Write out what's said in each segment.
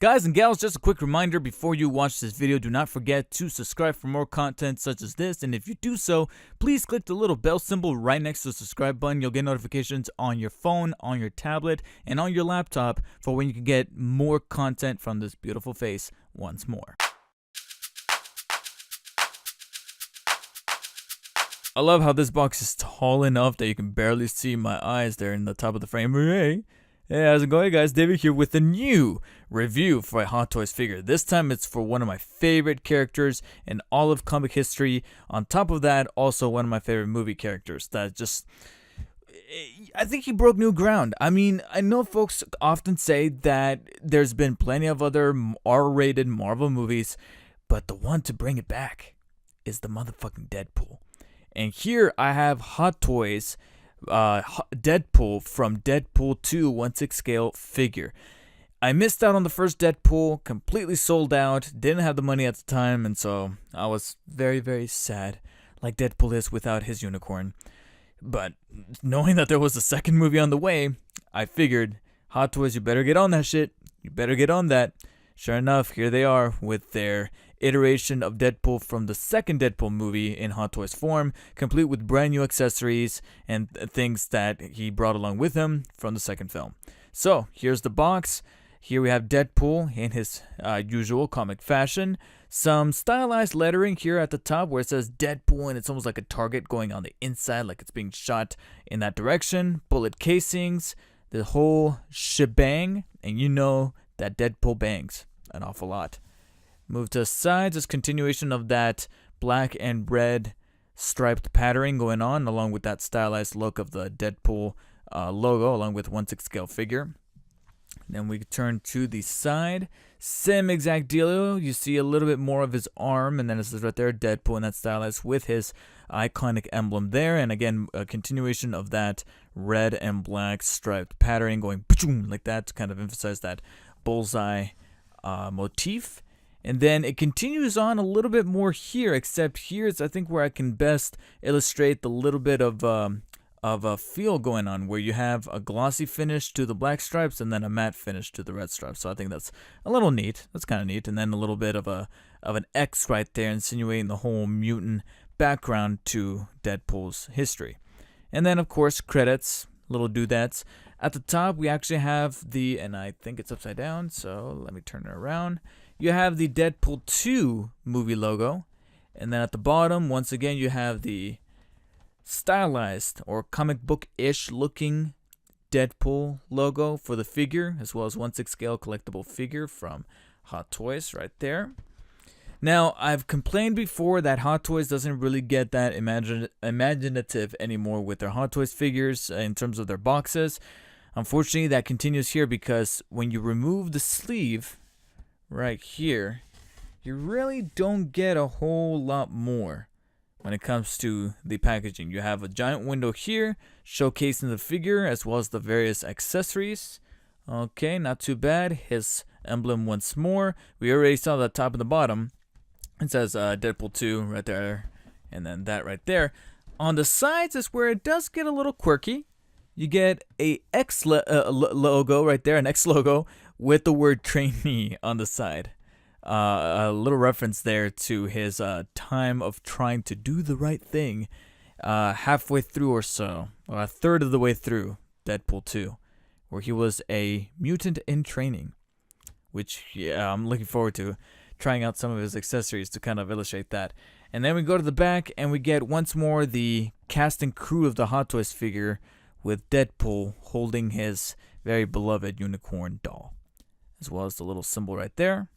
Guys and gals, just a quick reminder before you watch this video, do not forget to subscribe for more content such as this, and if you do so, please click the little bell symbol right next to the subscribe button. You'll get notifications on your phone, on your tablet, and on your laptop for when you can get more content from this beautiful face once more. I love how this box is tall enough that you can barely see my eyes there in the top of the frame. Hey, how's it going, guys? David here with a new review for a Hot Toys figure. This time it's for one of my favorite characters in all of comic history. On top of that, also one of my favorite movie characters that just... I think he broke new ground. I mean, I know folks often say that there's been plenty of other R-rated Marvel movies, but the one to bring it back is the motherfucking Deadpool. And here I have Hot Toys Deadpool from Deadpool 2 1/6 scale figure. I missed out on the first Deadpool, completely sold out, didn't have the money at the time, and so I was very, very sad, like Deadpool is without his unicorn. But knowing that there was a second movie on the way, I figured, Hot Toys, you better get on that shit. You better get on that. Sure enough, here they are with their iteration of Deadpool from the second Deadpool movie in Hot Toys form, complete with brand new accessories and things that he brought along with him from the second film. So here's the box. Here we have Deadpool in his usual comic fashion. Some stylized lettering here at the top where it says Deadpool, and it's almost like a target going on the inside, like it's being shot in that direction. Bullet casings, the whole shebang, and you know that Deadpool bangs an awful lot. Move to the sides, this continuation of that black and red striped patterning going on, along with that stylized look of the Deadpool logo, along with 1/6 scale figure. Then we turn to the side, same exact dealio. You see a little bit more of his arm, and then it says right there, Deadpool, and that stylized with his iconic emblem there. And again, a continuation of that red and black striped patterning going like that to kind of emphasize that bullseye motif. And then it continues on a little bit more here, except here's I think where I can best illustrate the little bit of a feel going on, where you have a glossy finish to the black stripes and then a matte finish to the red stripes. So I think that's a little neat. That's kind of neat. And then a little bit of an X right there, insinuating the whole mutant background to Deadpool's history. And then of course credits, little doodads. At the top we actually have the, and I think it's upside down, so let me turn it around. You have the Deadpool 2 movie logo, and then at the bottom, once again, you have the stylized or comic book-ish looking Deadpool logo for the figure, as well as 1/6 scale collectible figure from Hot Toys right there. Now, I've complained before that Hot Toys doesn't really get that imaginative anymore with their Hot Toys figures in terms of their boxes. Unfortunately, that continues here because when you remove the sleeve right here, you really don't get a whole lot more when it comes to the packaging. You have a giant window here showcasing the figure as well as the various accessories. Okay, not too bad. His emblem once more. We already saw the top and the bottom. It says Deadpool 2 right there, and then that right there. On the sides is where it does get a little quirky. You get a X logo right there, an X logo with the word trainee on the side. A little reference there to his time of trying to do the right thing halfway through or so, or a third of the way through Deadpool 2, where he was a mutant in training, which, yeah, I'm looking forward to trying out some of his accessories to kind of illustrate that. And then we go to the back and we get once more the cast and crew of the Hot Toys figure with Deadpool holding his very beloved unicorn doll, as well as the little symbol right there.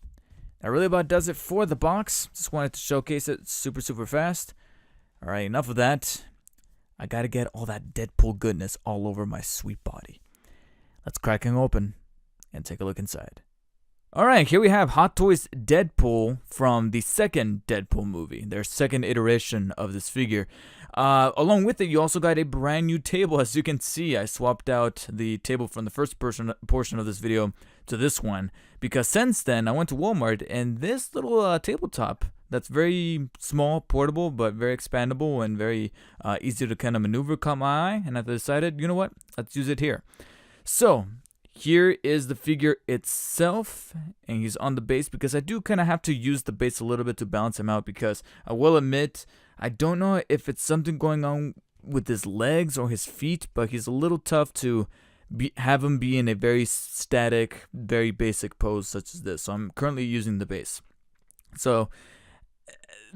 That really about does it for the box. Just wanted to showcase it super fast. Alright, enough of that. I gotta get all that Deadpool goodness all over my sweet body. Let's crack him open and take a look inside. Alright, here we have Hot Toys Deadpool from the second Deadpool movie, their second iteration of this figure. Along with it, you also got a brand new table. As you can see, I swapped out the table from the first portion of this video to this one, because since then, I went to Walmart, and this little tabletop that's very small, portable, but very expandable and very easy to kind of maneuver caught my eye, and I decided, you know what, let's use it here. So, Here is the figure itself, and he's on the base because I do kind of have to use the base a little bit to balance him out, because I will admit I don't know if it's something going on with his legs or his feet, but he's a little tough to have him be in a very static, very basic pose such as this. So I'm currently using the base. So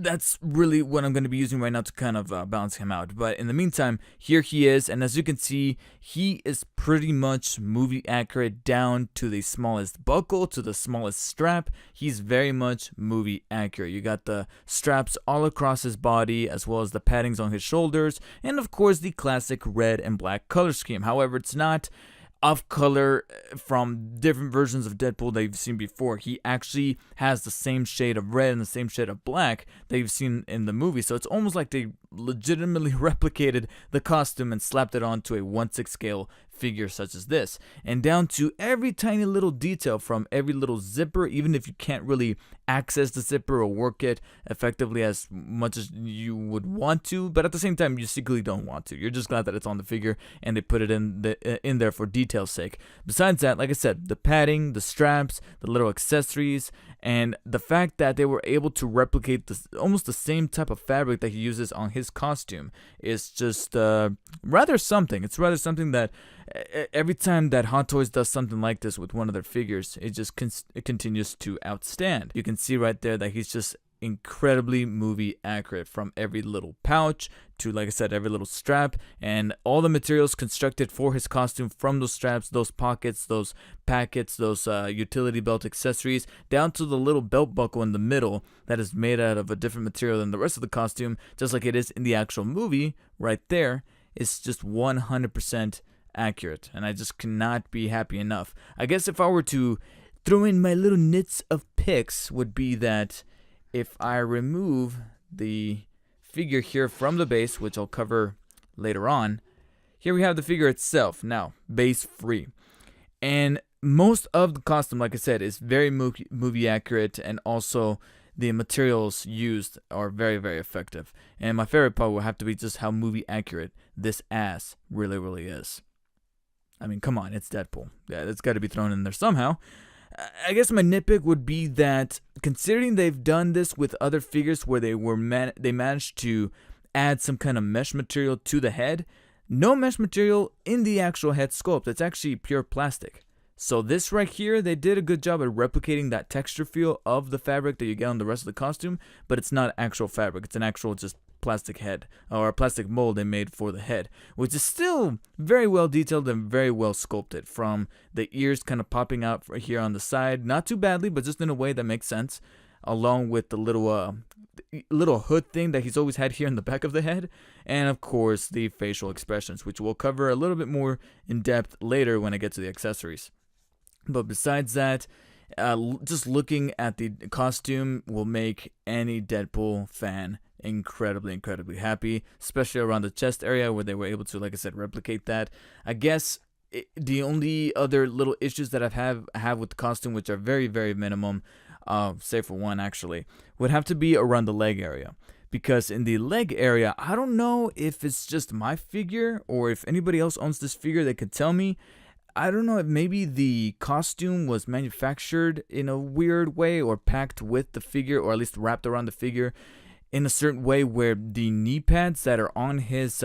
that's really what I'm going to be using right now to kind of balance him out. But in the meantime, here he is, and as you can see, he is pretty much movie accurate down to the smallest buckle, to the smallest strap. He's very much movie accurate. You got the straps all across his body, as well as the paddings on his shoulders, and of course the classic red and black color scheme. However, it's not off color from different versions of Deadpool that you've seen before. He actually has the same shade of red and the same shade of black that you've seen in the movie. So it's almost like they legitimately replicated the costume and slapped it onto a 1/6 scale figure such as this, and down to every tiny little detail, from every little zipper, even if you can't really access the zipper or work it effectively as much as you would want to, but at the same time you secretly don't want to. You're just glad that it's on the figure and they put it in there for detail's sake. Besides that, like I said, the padding, the straps, the little accessories, and the fact that they were able to replicate this almost the same type of fabric that he uses on his costume is just rather something. It's rather something that every time that Hot Toys does something like this with one of their figures, it just it continues to outstand. You can see right there that he's just incredibly movie accurate, from every little pouch to, like I said, every little strap, and all the materials constructed for his costume, from those straps, those pockets, those packets, those utility belt accessories, down to the little belt buckle in the middle that is made out of a different material than the rest of the costume, just like it is in the actual movie right there. It's just 100% accurate, and I just cannot be happy enough. I guess if I were to throw in my little nits of picks, would be that if I remove the figure here from the base, which I'll cover later on, here we have the figure itself, now base free. And most of the costume, like I said, is very movie accurate, and also the materials used are very, very effective. And my favorite part will have to be just how movie accurate this ass really, really is. I mean, come on, it's Deadpool. Yeah, that's got to be thrown in there somehow. I guess my nitpick would be that, considering they've done this with other figures where they managed to add some kind of mesh material to the head, no mesh material in the actual head sculpt. It's actually pure plastic. So this right here, they did a good job at replicating that texture feel of the fabric that you get on the rest of the costume, but it's not actual fabric. It's an actual just plastic head, or a plastic mold they made for the head, which is still very well detailed and very well sculpted, from the ears kind of popping out right here on the side, not too badly, but just in a way that makes sense, along with the little hood thing that he's always had here in the back of the head, and of course the facial expressions, which we'll cover a little bit more in depth later when I get to the accessories. But besides that, just looking at the costume will make any Deadpool fan incredibly happy, especially around the chest area where they were able to, like I said, replicate that. I guess the only other little issues that I have with the costume, which are very, very minimum, save for one actually, would have to be around the leg area. Because in the leg area, I don't know if it's just my figure or if anybody else owns this figure that could tell me. I don't know if maybe the costume was manufactured in a weird way, or packed with the figure, or at least wrapped around the figure in a certain way where the knee pads that are on his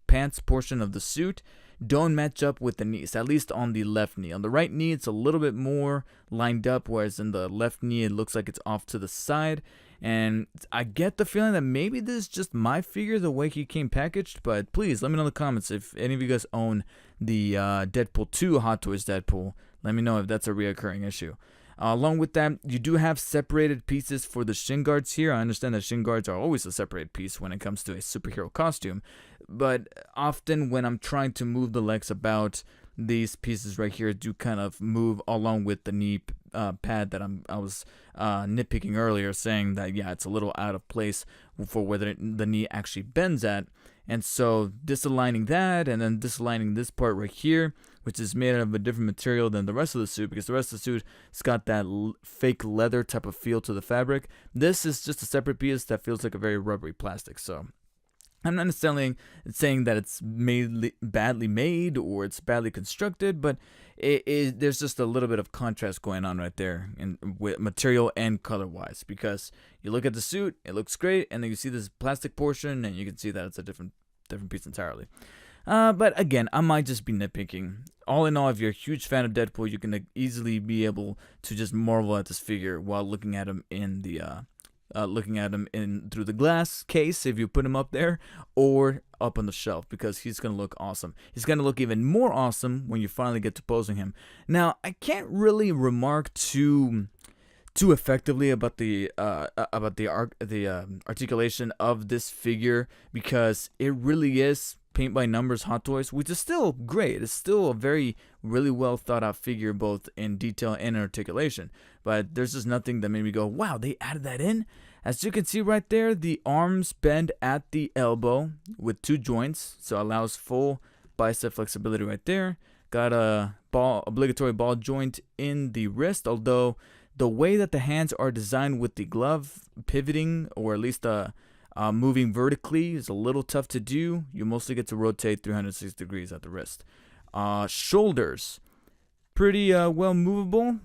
pants portion of the suit don't match up with the knees, at least on the left knee. On the right knee, it's a little bit more lined up, whereas in the left knee, it looks like it's off to the side. And I get the feeling that maybe this is just my figure, the way he came packaged, but please let me know in the comments if any of you guys own the Deadpool 2 Hot Toys Deadpool. Let me know if that's a reoccurring issue. Along with that, you do have separated pieces for the shin guards here. I understand that shin guards are always a separated piece when it comes to a superhero costume, but often when I'm trying to move the legs about, these pieces right here do kind of move along with the knee pad that I was nitpicking earlier, saying that, yeah, it's a little out of place for where the knee actually bends at. And so disaligning that, and then disaligning this part right here, which is made out of a different material than the rest of the suit, because the rest of the suit has got that fake leather type of feel to the fabric. This is just a separate piece that feels like a very rubbery plastic. So I'm not necessarily saying that it's badly made or it's badly constructed, but there's just a little bit of contrast going on right there in with material and color wise. Because you look at the suit, it looks great, and then you see this plastic portion, and you can see that it's a different piece entirely. But again, I might just be nitpicking. All in all, if you're a huge fan of Deadpool, you can easily be able to just marvel at this figure while looking at him in the through the glass case if you put him up there, or up on the shelf, because he's gonna look awesome. He's gonna look even more awesome when you finally get to posing him. Now, I can't really remark too effectively about the articulation of this figure, because it really is paint by numbers Hot Toys, which is still great. It's still a very really well thought out figure, both in detail and articulation. But there's just nothing that made me go, wow, they added that in. As you can see right there, the arms bend at the elbow with 2 joints, so it allows full bicep flexibility right there. Got a obligatory ball joint in the wrist, although the way that the hands are designed with the glove pivoting, or at least moving vertically, is a little tough to do. You mostly get to rotate 360 degrees at the wrist. Shoulders, pretty well movable,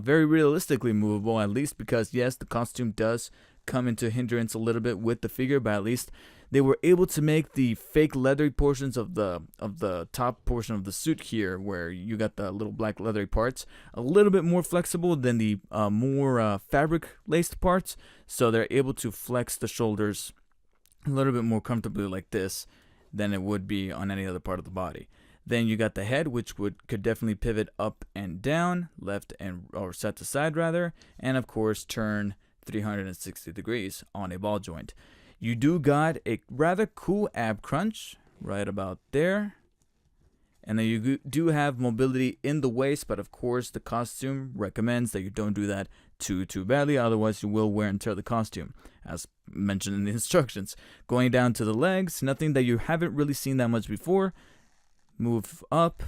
very realistically movable, at least, because yes, the costume does come into hindrance a little bit with the figure, but at least they were able to make the fake leathery portions of the top portion of the suit here, where you got the little black leathery parts, a little bit more flexible than the more fabric laced parts, so they're able to flex the shoulders a little bit more comfortably like this than it would be on any other part of the body. Then you got the head, which could definitely pivot up and down, left or side to side rather, and of course turn 360 degrees on a ball joint. You do got a rather cool ab crunch right about there. And then you do have mobility in the waist, but of course the costume recommends that you don't do that too badly, otherwise you will wear and tear the costume, as mentioned in the instructions. Going down to the legs, nothing that you haven't really seen that much before. Move up,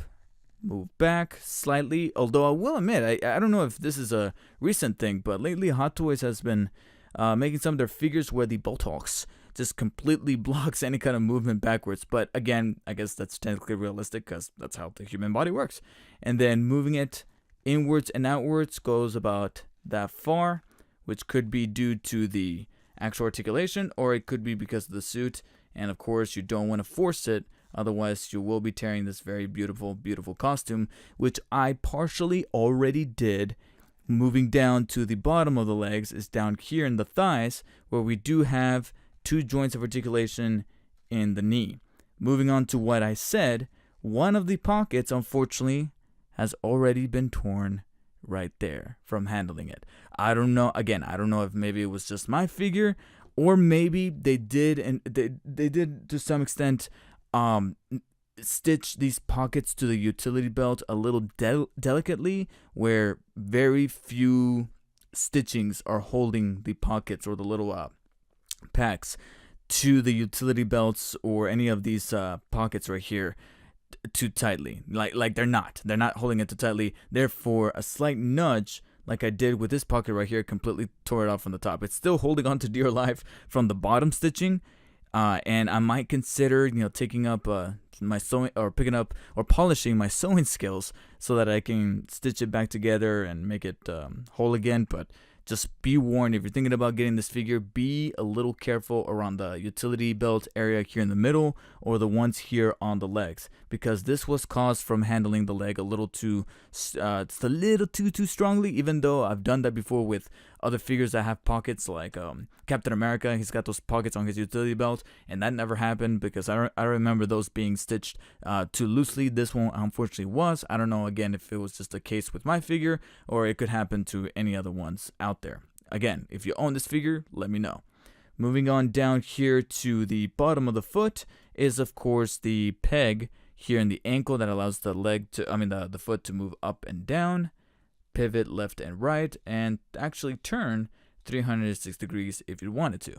move back slightly, although I will admit, I don't know if this is a recent thing, but lately Hot Toys has been making some of their figures where the buttocks just completely blocks any kind of movement backwards. But again, I guess that's technically realistic because that's how the human body works. And then moving it inwards and outwards goes about that far, which could be due to the actual articulation, or it could be because of the suit. And of course, you don't want to force it, otherwise you will be tearing this very beautiful costume, which I partially already did. Moving down to the bottom of the legs is down here in the thighs, where we do have 2 joints of articulation in the knee. Moving on to what I said, one of the pockets, unfortunately, has already been torn right there from handling it. I don't know. Again, I don't know if maybe it was just my figure, or maybe they did, and they did to some extent stitch these pockets to the utility belt a little delicately, where very few stitchings are holding the pockets or the little packs to the utility belts or any of these pockets right here too tightly. Like they're not holding it too tightly. Therefore, a slight nudge, like I did with this pocket right here, completely tore it off from the top. It's still holding on to dear life from the bottom stitching, and I might consider taking up my sewing, or picking up or polishing my sewing skills so that I can stitch it back together and make it whole again. But just be warned, if you're thinking about getting this figure, be a little careful around the utility belt area here in the middle, or the ones here on the legs, because this was caused from handling the leg a little too strongly. Even though I've done that before with other figures that have pockets, like Captain America, he's got those pockets on his utility belt, and that never happened because I remember those being stitched too loosely. This one unfortunately was. I don't know again if it was just a case with my figure, or it could happen to any other ones out there. Again, if you own this figure, let me know. Moving on down here to the bottom of the foot is of course the peg here in the ankle that allows the foot to move up and down, pivot left and right, and actually turn 360 degrees if you wanted to.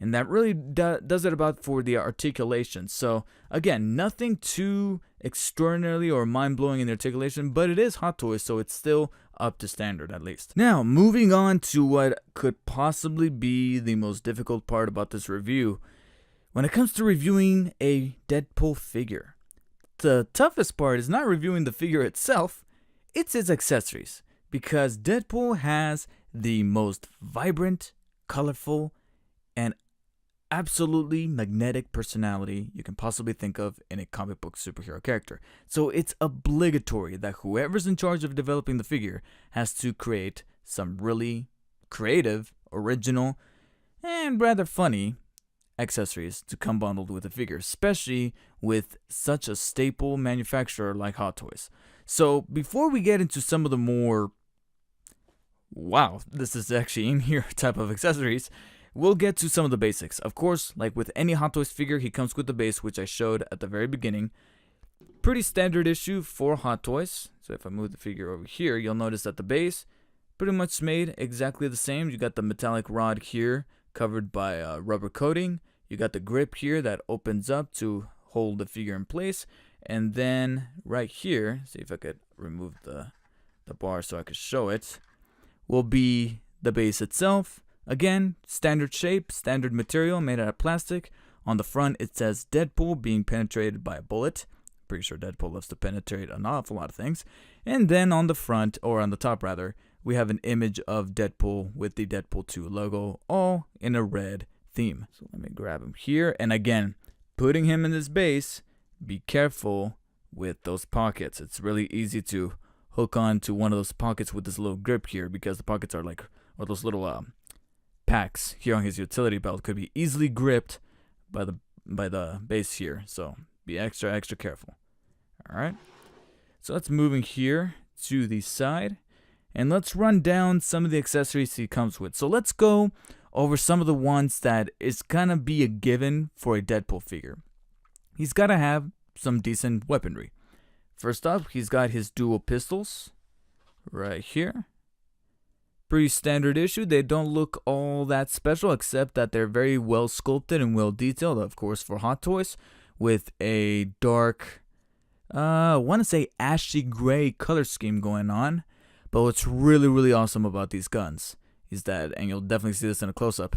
And that really does it about for the articulation. So again, nothing too extraordinarily or mind-blowing in the articulation, but it is Hot Toys, so it's still up to standard at least. Now, moving on to what could possibly be the most difficult part about this review. When it comes to reviewing a Deadpool figure, the toughest part is not reviewing the figure itself, it's its accessories. Because Deadpool has the most vibrant, colorful, and absolutely magnetic personality you can possibly think of in a comic book superhero character. So it's obligatory that whoever's in charge of developing the figure has to create some really creative, original, and rather funny accessories to come bundled with the figure, especially with such a staple manufacturer like Hot Toys. So before we get into some of the more wow, this is actually in here type of accessories, we'll get to some of the basics. Of course, like with any Hot Toys figure, he comes with the base, which I showed at the very beginning. Pretty standard issue for Hot Toys. So if I move the figure over here, you'll notice that the base pretty much made exactly the same. You got the metallic rod here covered by rubber coating. You got the grip here that opens up to hold the figure in place. And then right here, see if I could remove the bar so I could show it, will be the base itself. Again, standard shape, standard material made out of plastic. On the front, it says Deadpool being penetrated by a bullet. Pretty sure Deadpool loves to penetrate an awful lot of things. And then on the front, or on the top rather, we have an image of Deadpool with the Deadpool 2 logo, all in a red theme. So let me grab him here. And again, putting him in this base, be careful with those pockets. It's really easy to hook on to one of those pockets with this little grip here, because the pockets are like, or those little packs here on his utility belt could be easily gripped by the base here. So be extra careful. All right. So let's move in here to the side, and let's run down some of the accessories he comes with. So let's go over some of the ones that is gonna be a given for a Deadpool figure. He's gotta have some decent weaponry. First up, he's got his dual pistols right here. Pretty standard issue. They don't look all that special, except that they're very well sculpted and well detailed, of course, for Hot Toys, with a dark, I want to say ashy gray color scheme going on. But what's really awesome about these guns is that, and you'll definitely see this in a close-up,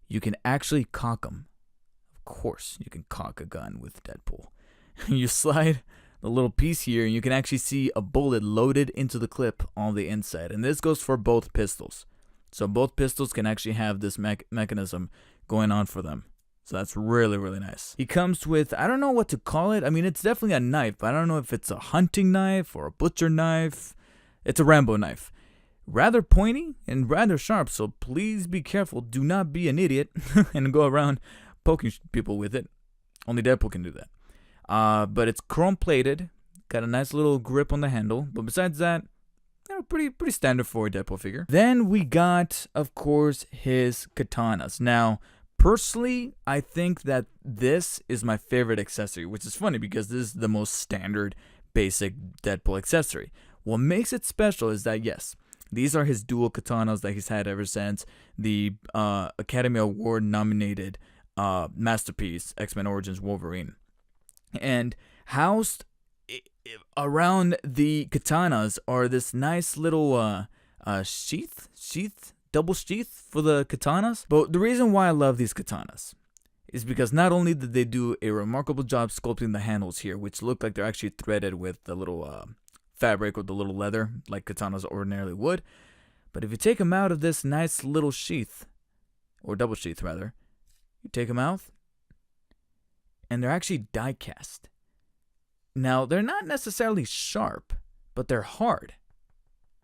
you can actually cock them. Of course, you can cock a gun with Deadpool. You slide the little piece here, and you can actually see a bullet loaded into the clip on the inside. And this goes for both pistols. So both pistols can actually have this mechanism going on for them. So that's really nice. He comes with, I don't know what to call it. I mean, it's definitely a knife, but I don't know if it's a hunting knife or a butcher knife. It's a Rambo knife. Rather pointy and rather sharp, so please be careful. Do not be an idiot and go around poking people with it. Only Deadpool can do that. But it's chrome plated, got a nice little grip on the handle. But besides that, pretty standard for a Deadpool figure. Then we got, of course, his katanas. Now, personally, I think that this is my favorite accessory, which is funny because this is the most standard, basic Deadpool accessory. What makes it special is that, yes, these are his dual katanas that he's had ever since the Academy Award nominated masterpiece, X-Men Origins Wolverine. And housed around the katanas are this nice little double sheath for the katanas. But the reason why I love these katanas is because not only did they do a remarkable job sculpting the handles here, which look like they're actually threaded with the little fabric or the little leather like katanas ordinarily would, but if you take them out of this nice little sheath, or double sheath rather, you take them out, and they're actually die cast. Now, they're not necessarily sharp, but they're hard.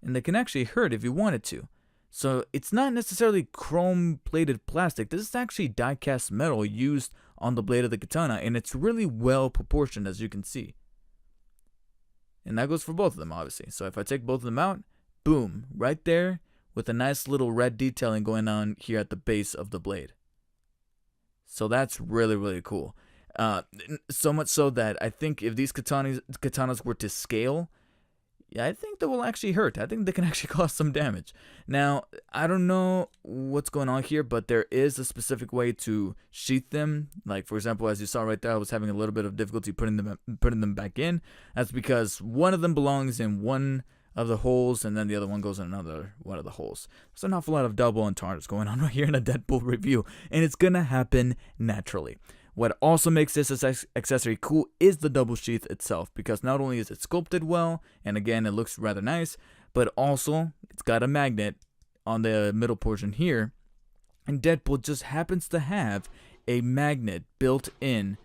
And they can actually hurt if you wanted to. So it's not necessarily chrome-plated plastic. This is actually die cast metal used on the blade of the katana, and it's really well proportioned, as you can see. And that goes for both of them, obviously. So if I take both of them out, boom, right there with a nice little red detailing going on here at the base of the blade. So that's really cool. So much so that I think if these katanas were to scale, yeah, I think they will actually hurt. I think they can actually cause some damage. Now, I don't know what's going on here, but there is a specific way to sheath them. Like, for example, as you saw right there, I was having a little bit of difficulty putting them back in. That's because one of them belongs in one of the holes, and then the other one goes in another one of the holes. There's an awful lot of double entendres going on right here in a Deadpool review, and it's gonna happen naturally. What also makes this accessory cool is the double sheath itself, because not only is it sculpted well, and again it looks rather nice, but also it's got a magnet on the middle portion here, and Deadpool just happens to have a magnet built in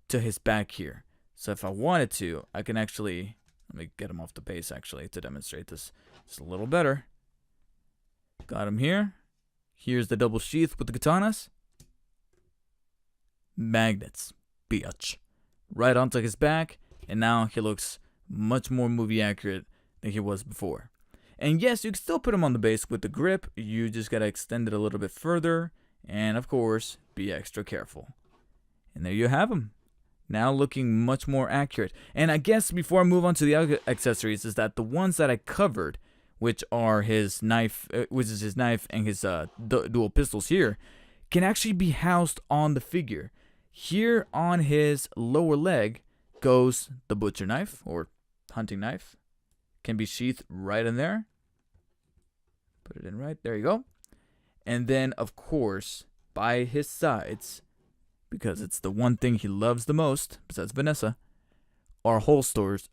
to his back here. So if I wanted to, I can actually, let me get him off the base actually to demonstrate this just a little better. Got him here. Here's the double sheath with the katanas. Magnets, bitch. Right onto his back, and now he looks much more movie accurate than he was before. And yes, you can still put him on the base with the grip, you just gotta extend it a little bit further, and of course, be extra careful. And there you have him. Now looking much more accurate. And I guess before I move on to the other accessories, is that the ones that I covered, which are his knife, and his dual pistols here, can actually be housed on the figure. Here on his lower leg goes the butcher knife or hunting knife. Can be sheathed right in there. Put it in right, there you go. And then of course, by his sides, because it's the one thing he loves the most, besides Vanessa, are holsters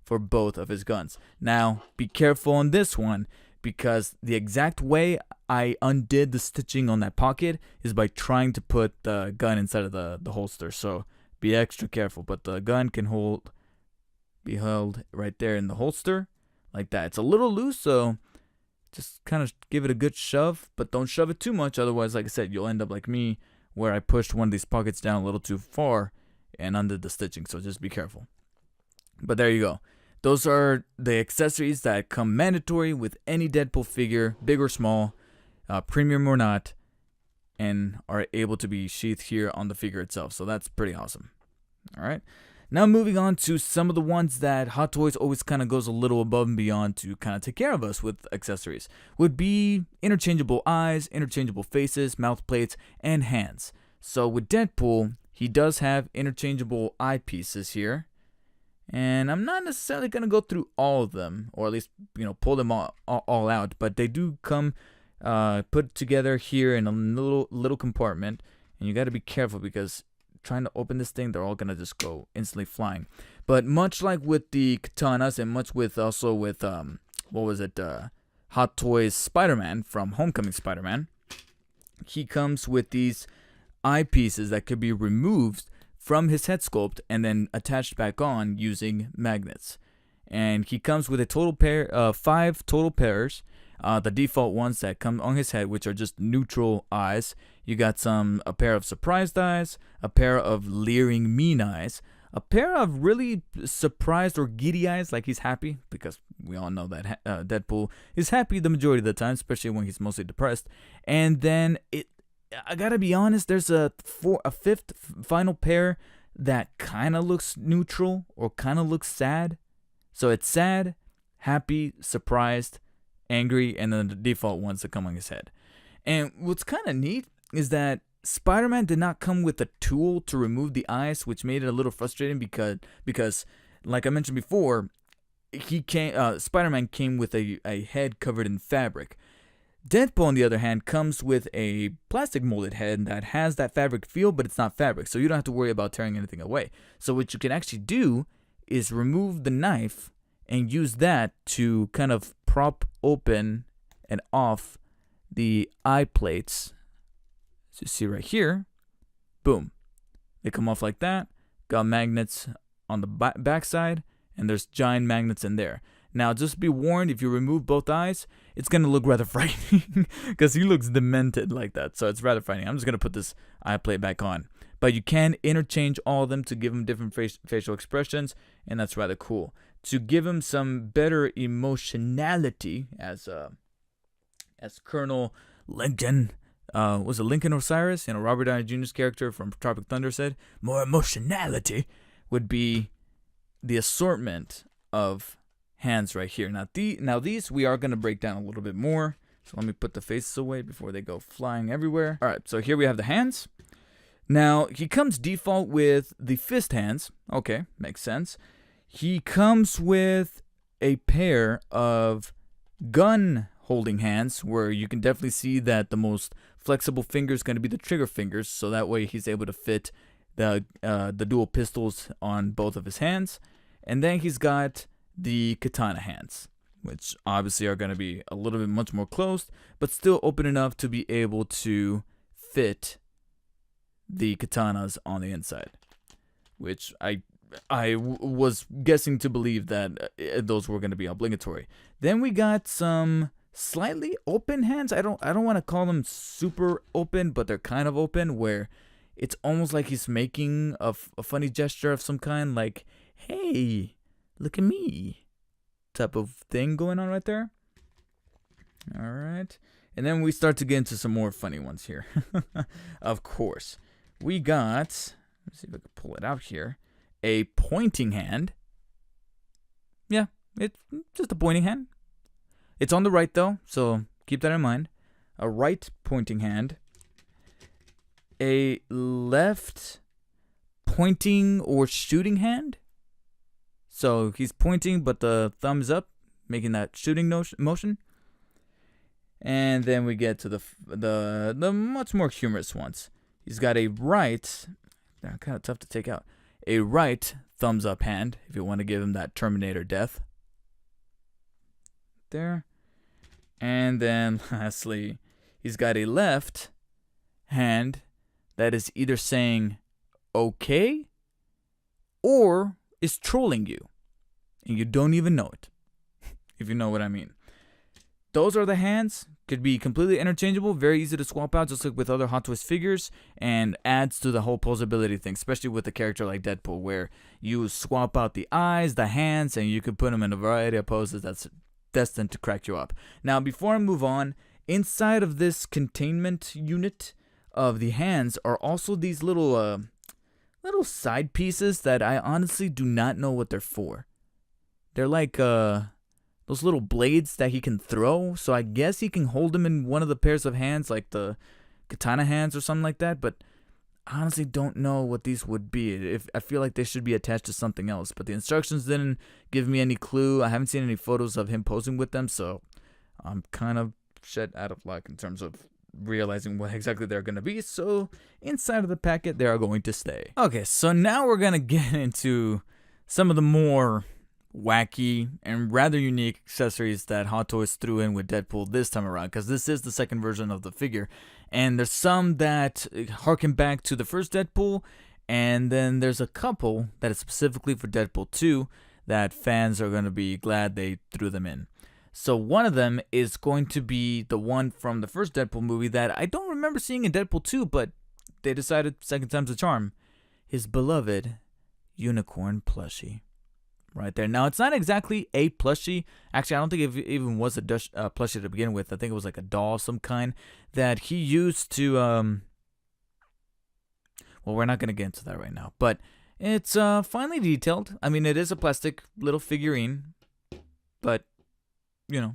for both of his guns. Now, be careful on this one, because the exact way I undid the stitching on that pocket is by trying to put the gun inside of the holster. So be extra careful. But the gun can be held right there in the holster like that. It's a little loose, so just kind of give it a good shove, but don't shove it too much. Otherwise, like I said, you'll end up like me, where I pushed one of these pockets down a little too far and undid the stitching. So just be careful. But there you go. Those are the accessories that come mandatory with any Deadpool figure, big or small, premium or not, and are able to be sheathed here on the figure itself. So that's pretty awesome. All right. Now moving on to some of the ones that Hot Toys always kind of goes a little above and beyond to kind of take care of us with accessories, would be interchangeable eyes, interchangeable faces, mouth plates, and hands. So with Deadpool, he does have interchangeable eyepieces here. And I'm not necessarily going to go through all of them, or at least, pull them all out. But they do come put together here in a little compartment. And you got to be careful, because trying to open this thing, they're all going to just go instantly flying. But much like with the katanas, and much with also with, Hot Toys Spider-Man from Homecoming Spider-Man, he comes with these eyepieces that could be removed from his head sculpt and then attached back on using magnets. And he comes with a total pair of 5 total pairs. The default ones that come on his head, which are just neutral eyes. You got a pair of surprised eyes, a pair of leering mean eyes, a pair of really surprised or giddy eyes, like he's happy, because we all know that Deadpool is happy the majority of the time, especially when he's mostly depressed. And then I gotta be honest, there's a fifth final pair that kind of looks neutral or kind of looks sad. So it's sad, happy, surprised, angry, and then the default ones that come on his head. And what's kind of neat is that Spider-Man did not come with a tool to remove the eyes, which made it a little frustrating because like I mentioned before, Spider-Man came with a head covered in fabric. Deadpool, on the other hand, comes with a plastic molded head that has that fabric feel, but it's not fabric, so you don't have to worry about tearing anything away. So what you can actually do is remove the knife and use that to kind of prop open and off the eye plates. So you see right here, boom. They come off like that, got magnets on the back side, and there's giant magnets in there. Now, just be warned, if you remove both eyes, it's going to look rather frightening because he looks demented like that. So it's rather frightening. I'm just going to put this eye plate back on. But you can interchange all of them to give them different facial expressions, and that's rather cool. To give him some better emotionality, as Colonel Lincoln, was it Lincoln Osiris? Robert Downey Jr.'s character from Tropic Thunder said, more emotionality would be the assortment of hands right here. Now these we are going to break down a little bit more. So let me put the faces away before they go flying everywhere. All right, so here we have the hands. Now, he comes default with the fist hands. Okay, makes sense. He comes with a pair of gun holding hands, where you can definitely see that the most flexible finger is going to be the trigger fingers, so that way he's able to fit the dual pistols on both of his hands, and then he's got the katana hands, which obviously are going to be a little bit much more closed, but still open enough to be able to fit the katanas on the inside, which I was guessing to believe that those were going to be obligatory. Then we got some slightly open hands. I don't want to call them super open, but they're kind of open, where it's almost like he's making a funny gesture of some kind, like, hey, look at me, type of thing going on right there. All right. And then we start to get into some more funny ones here. Of course. We got, let's see if I can pull it out here, a pointing hand. Yeah, it's just a pointing hand. It's on the right, though, so keep that in mind. A right pointing hand. A left pointing or shooting hand. So he's pointing, but the thumb's up, making that shooting motion. And then we get to the much more humorous ones. He's got a right, they're kind of tough to take out, a right thumbs up hand, if you want to give him that Terminator death. There. And then lastly, he's got a left hand that is either saying okay or is trolling you, and you don't even know it, if you know what I mean. Those are the hands. Could be completely interchangeable, very easy to swap out, just like with other Hot Toys figures, and adds to the whole posability thing, especially with a character like Deadpool, where you swap out the eyes, the hands, and you could put them in a variety of poses that's destined to crack you up. Now, before I move on, inside of this containment unit of the hands are also these little side pieces that I honestly do not know what they're for. They're like those little blades that he can throw, so I guess he can hold them in one of the pairs of hands, like the katana hands or something like that, but I honestly don't know what these would be. I feel like they should be attached to something else, but the instructions didn't give me any clue. I haven't seen any photos of him posing with them, so I'm kind of shit out of luck in terms of realizing what exactly they're going to be. So inside of the packet, they are going to stay. Okay, so now we're going to get into some of the more wacky and rather unique accessories that Hot Toys threw in with Deadpool this time around, because this is the second version of the figure, and there's some that harken back to the first Deadpool, and then there's a couple that is specifically for Deadpool 2 that fans are going to be glad they threw them in. So one of them is going to be the one from the first Deadpool movie that I don't remember seeing in Deadpool 2, but they decided second time's a charm. His beloved unicorn plushie. Right there. Now, it's not exactly a plushie. Actually, I don't think it even was a plushie to begin with. I think it was like a doll of some kind that he used to, well, we're not going to get into that right now. But it's finely detailed. I mean, it is a plastic little figurine. But, you know,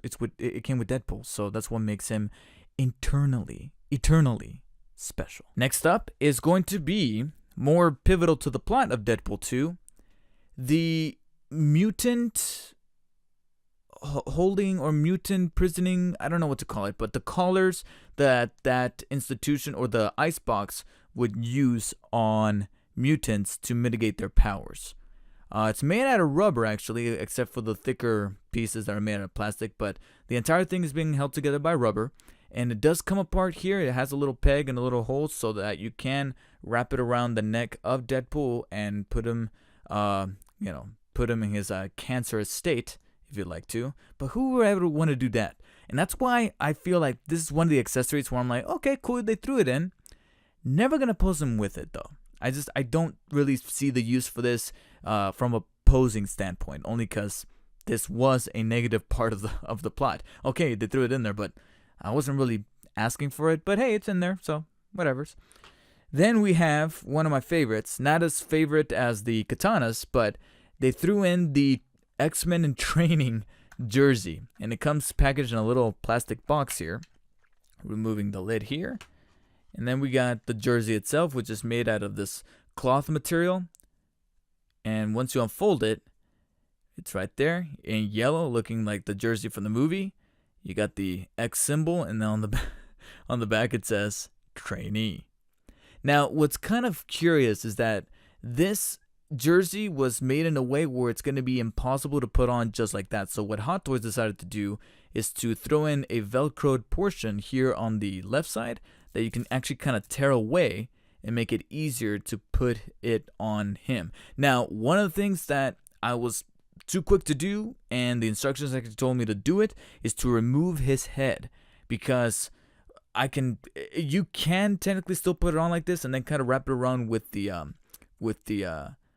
it came with Deadpool. So that's what makes him eternally special. Next up is going to be more pivotal to the plot of Deadpool 2. The mutant holding or mutant prisoning, I don't know what to call it, but the collars that institution or the icebox would use on mutants to mitigate their powers. It's made out of rubber, actually, except for the thicker pieces that are made out of plastic, but the entire thing is being held together by rubber, and it does come apart here. It has a little peg and a little hole so that you can wrap it around the neck of Deadpool and put him put him in his cancerous state, if you'd like to. But who would ever want to do that? And that's why I feel like this is one of the accessories where I'm like, okay, cool, they threw it in. Never gonna pose him with it, though. I don't really see the use for this from a posing standpoint, only because this was a negative part of the plot. Okay, they threw it in there, but I wasn't really asking for it. But hey, it's in there, so whatever's. Then we have one of my favorites, not as favorite as the katanas, but they threw in the X-Men in Training jersey, and it comes packaged in a little plastic box here. Removing the lid here, and then we got the jersey itself, which is made out of this cloth material, and once you unfold it, it's right there in yellow, looking like the jersey from the movie. You got the X symbol, and then on the back it says trainee. Now, what's kind of curious is that this jersey was made in a way where it's going to be impossible to put on just like that. So what Hot Toys decided to do is to throw in a velcroed portion here on the left side that you can actually kind of tear away and make it easier to put it on him. Now, one of the things that I was too quick to do, and the instructions actually told me to do it, is to remove his head, because you can technically still put it on like this and then kind of wrap it around with the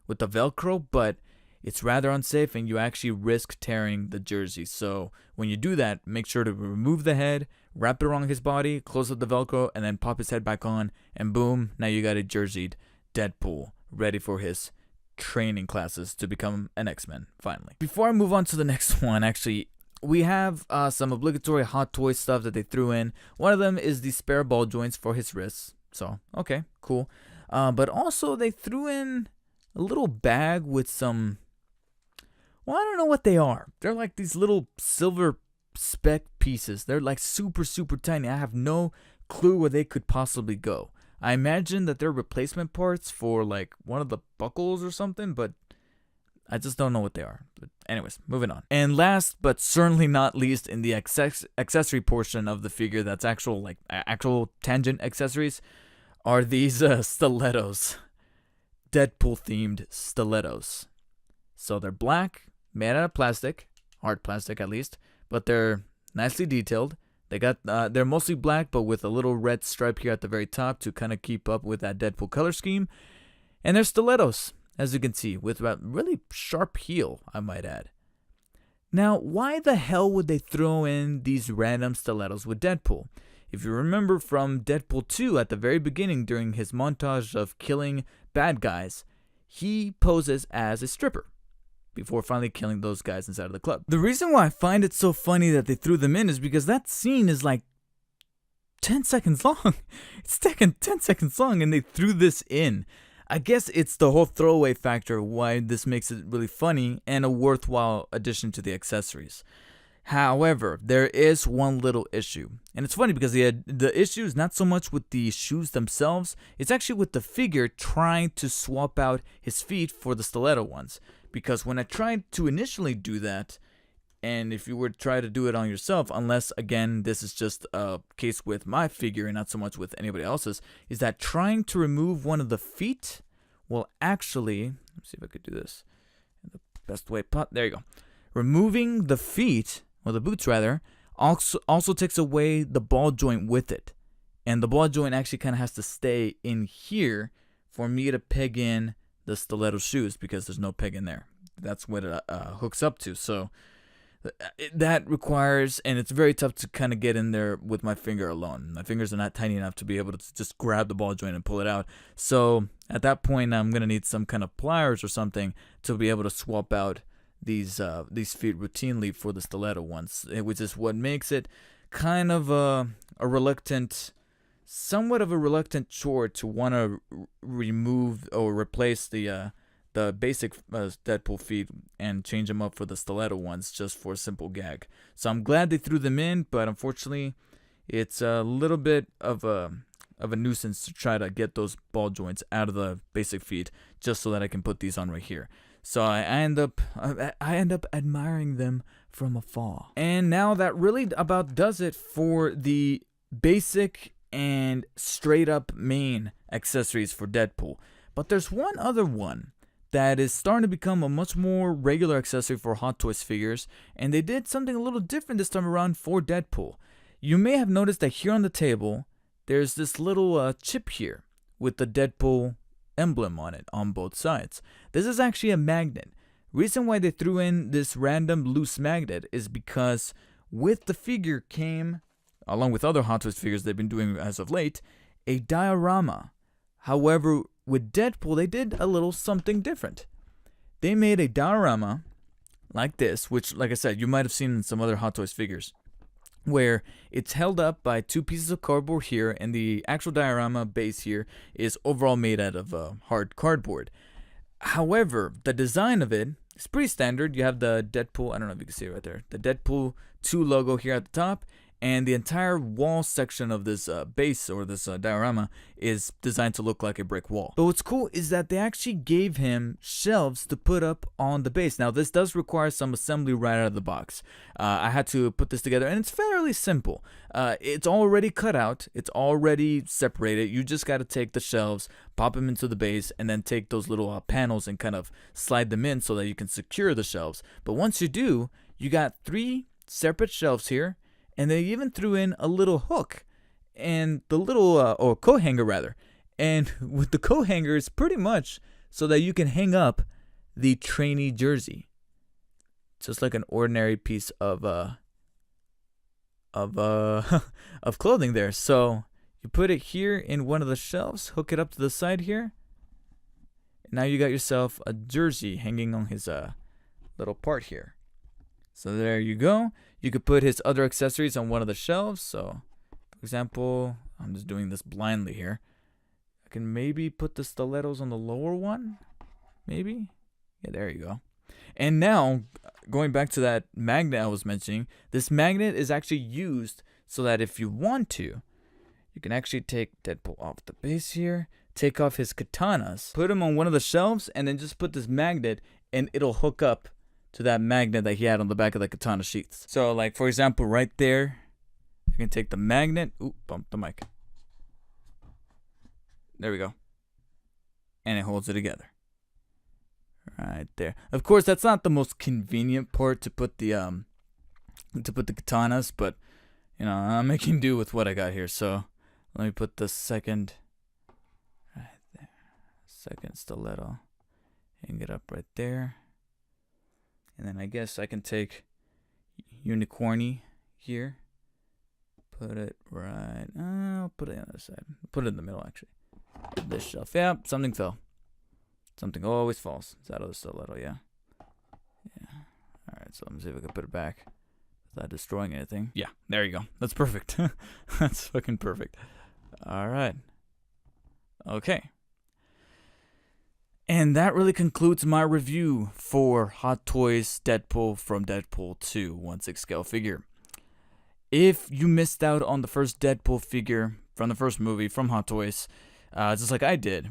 Velcro, but it's rather unsafe and you actually risk tearing the jersey. So when you do that, make sure to remove the head, wrap it around his body, close up the Velcro, and then pop his head back on, and boom, now you got a jerseyed Deadpool ready for his training classes to become an X-Men, finally. Before I move on to the next one, actually, we have some obligatory Hot Toys stuff that they threw in. One of them is the spare ball joints for his wrists. So, okay, cool. But also they threw in a little bag with some, well, I don't know what they are. They're like these little silver speck pieces. They're like super, super tiny. I have no clue where they could possibly go. I imagine that they're replacement parts for like one of the buckles or something, but I just don't know what they are. But anyways, moving on. And last but certainly not least, in the accessory portion of the figure, that's actual tangent accessories, are these stilettos. Deadpool themed stilettos. So they're black, made out of plastic, hard plastic at least, but they're nicely detailed. They're mostly black, but with a little red stripe here at the very top to kind of keep up with that Deadpool color scheme. And they're stilettos, as you can see, with a really sharp heel, I might add. Now, why the hell would they throw in these random stilettos with Deadpool? If you remember from Deadpool 2 at the very beginning during his montage of killing bad guys, he poses as a stripper before finally killing those guys inside of the club. The reason why I find it so funny that they threw them in is because that scene is like 10 seconds long. It's taken 10 seconds long and they threw this in. I guess it's the whole throwaway factor why this makes it really funny and a worthwhile addition to the accessories. However, there is one little issue. And it's funny because the issue is not so much with the shoes themselves, it's actually with the figure trying to swap out his feet for the stiletto ones. Because when I tried to initially do that, and if you were to try to do it on yourself, unless, again, this is just a case with my figure and not so much with anybody else's, is that trying to remove one of the feet will actually, let's see if I could do this in the best way. There you go. Removing the feet, or the boots rather, also takes away the ball joint with it. And the ball joint actually kind of has to stay in here for me to peg in the stiletto shoes because there's no peg in there. That's what it hooks up to. So that requires, and it's very tough to kind of get in there with my finger alone. My fingers are not tiny enough to be able to just grab the ball joint and pull it out. So at that point, I'm going to need some kind of pliers or something to be able to swap out these feet routinely for the stiletto ones, which is what makes it kind of somewhat of a reluctant chore to want to remove or replace the basic Deadpool feet and change them up for the stiletto ones just for a simple gag. So I'm glad they threw them in, but unfortunately, it's a little bit of a nuisance to try to get those ball joints out of the basic feet just so that I can put these on right here. So I end up admiring them from afar. And now that really about does it for the basic and straight up main accessories for Deadpool. But there's one other one that is starting to become a much more regular accessory for Hot Toys figures, and they did something a little different this time around for Deadpool. You may have noticed that here on the table, there's this little chip here with the Deadpool emblem on it on both sides. This is actually a magnet. Reason why they threw in this random loose magnet is because with the figure came, along with other Hot Toys figures they've been doing as of late, a diorama. However, with Deadpool, they did a little something different. They made a diorama like this, which, like I said, you might have seen in some other Hot Toys figures, where it's held up by two pieces of cardboard here, and the actual diorama base here is overall made out of hard cardboard. However, the design of it is pretty standard. You have the Deadpool, I don't know if you can see it right there, the Deadpool 2 logo here at the top, and the entire wall section of this base or this diorama is designed to look like a brick wall. But what's cool is that they actually gave him shelves to put up on the base. Now this does require some assembly right out of the box. I had to put this together, and it's fairly simple. It's already cut out, it's already separated. You just got to take the shelves, pop them into the base, and then take those little panels and kind of slide them in so that you can secure the shelves. But once you do, you got 3 separate shelves here, and they even threw in a little hook and the little or coat hanger rather. And with the coat hanger, it's pretty much so that you can hang up the trainee jersey, just like an ordinary piece of of clothing there. So you put it here in one of the shelves, hook it up to the side here. And now you got yourself a jersey hanging on his little part here. So there you go. You could put his other accessories on one of the shelves. So, for example, I'm just doing this blindly here. I can maybe put the stilettos on the lower one. Maybe. Yeah, there you go. And now, going back to that magnet I was mentioning, this magnet is actually used so that if you want to, you can actually take Deadpool off the base here, take off his katanas, put him on one of the shelves, and then just put this magnet, and it'll hook up to that magnet that he had on the back of the katana sheaths. So, like, for example, right there, I can take the magnet. Ooh, bump the mic. There we go. And it holds it together. Right there. Of course, that's not the most convenient part to put the katanas, but, you know, I'm making do with what I got here. So, let me put the second, right there, second stiletto, hang it up right there. And then I guess I can take Unicorny here, put it right, I'll put it on the other side, put it in the middle actually. This shelf, yeah, something fell. Something always falls. It's out of the stiletto, yeah. Yeah. Alright, so let me see if I can put it back without destroying anything. Yeah, there you go. That's perfect. That's fucking perfect. Alright. Okay. And that really concludes my review for Hot Toys Deadpool from Deadpool 2 1/6 scale figure. If you missed out on the first Deadpool figure from the first movie from Hot Toys, just like I did,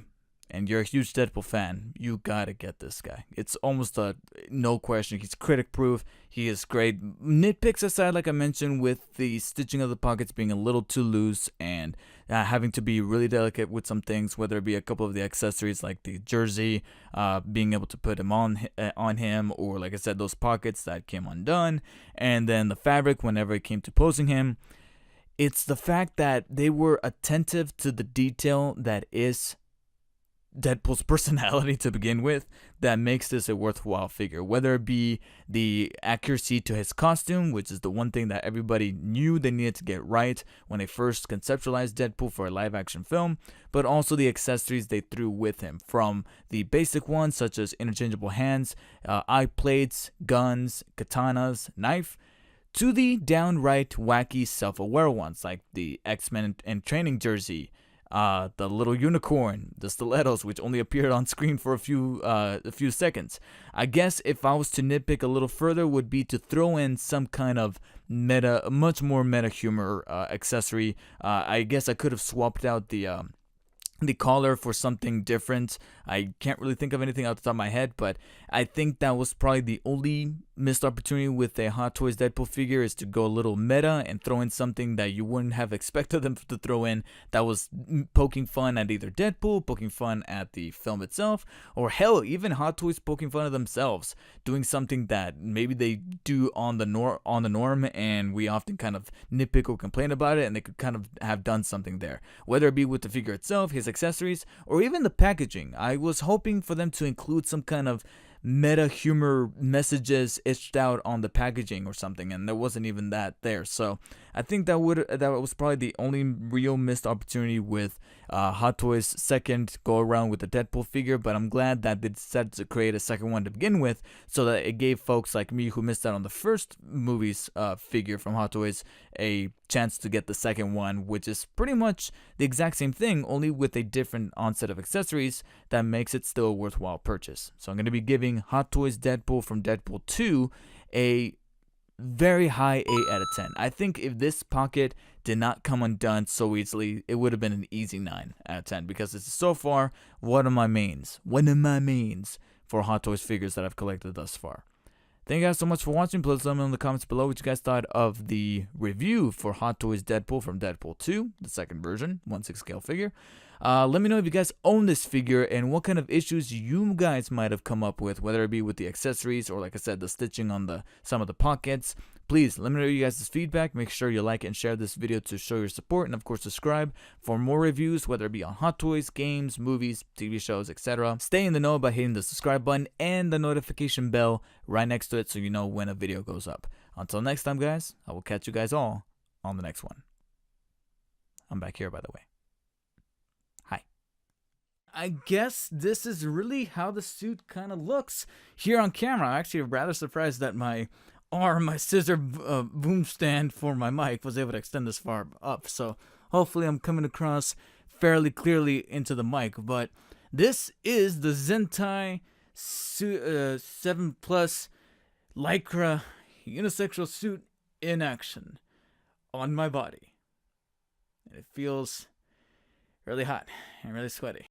and you're a huge Deadpool fan, you gotta get this guy. It's almost a no question. He's critic proof. He is great. Nitpicks aside, like I mentioned, with the stitching of the pockets being a little too loose and having to be really delicate with some things, whether it be a couple of the accessories like the jersey, being able to put him on him, or like I said, those pockets that came undone, and then the fabric whenever it came to posing him. It's the fact that they were attentive to the detail that is Deadpool's personality to begin with that makes this a worthwhile figure, whether it be the accuracy to his costume, which is the one thing that everybody knew they needed to get right when they first conceptualized Deadpool for a live action film, but also the accessories they threw with him, from the basic ones such as interchangeable hands, eye plates, guns, katanas, knife, to the downright wacky self-aware ones like the X-Men and training jersey, the little unicorn, the stilettos, which only appeared on screen for a few seconds. I guess if I was to nitpick a little further, would be to throw in some kind of much more meta humor accessory. I guess I could have swapped out the collar for something different. I can't really think of anything off the top of my head, but I think that was probably the only missed opportunity with a Hot Toys Deadpool figure, is to go a little meta and throw in something that you wouldn't have expected them to throw in, that was poking fun at either Deadpool, poking fun at the film itself, or hell, even Hot Toys poking fun at themselves, doing something that maybe they do on the norm, and we often kind of nitpick or complain about it, and they could kind of have done something there, whether it be with the figure itself, his accessories, or even the packaging. I was hoping for them to include some kind of meta humor messages etched out on the packaging or something, and there wasn't even that there. So I think that was probably the only real missed opportunity with Hot Toys' second go around with the Deadpool figure, but I'm glad that they decided to create a second one to begin with, so that it gave folks like me who missed out on the first movie's figure from Hot Toys a chance to get the second one, which is pretty much the exact same thing, only with a different onset of accessories that makes it still a worthwhile purchase. So I'm going to be giving Hot Toys Deadpool from Deadpool 2 a very high 8 out of 10. I think if this pocket did not come undone so easily, it would have been an easy 9 out of 10, because it's so far one of my mains for Hot Toys figures that I've collected thus far. Thank you guys so much for watching. Please let me know in the comments below what you guys thought of the review for Hot Toys Deadpool from Deadpool 2, the second version, 1/6 scale figure. Let me know if you guys own this figure and what kind of issues you guys might have come up with, whether it be with the accessories or, like I said, the stitching on some of the pockets. Please let me know you guys' feedback. Make sure you like and share this video to show your support, and of course subscribe for more reviews, whether it be on Hot Toys, games, movies, TV shows, etc. Stay in the know by hitting the subscribe button and the notification bell right next to it so you know when a video goes up. Until next time, guys, I will catch you guys all on the next one. I'm back here, by the way. Hi. I guess this is really how the suit kind of looks here on camera. I'm actually rather surprised that my scissor boom stand for my mic was able to extend this far up. So hopefully I'm coming across fairly clearly into the mic. But this is the Zentai 7 Plus Lycra unisexual suit in action on my body. And it feels really hot and really sweaty.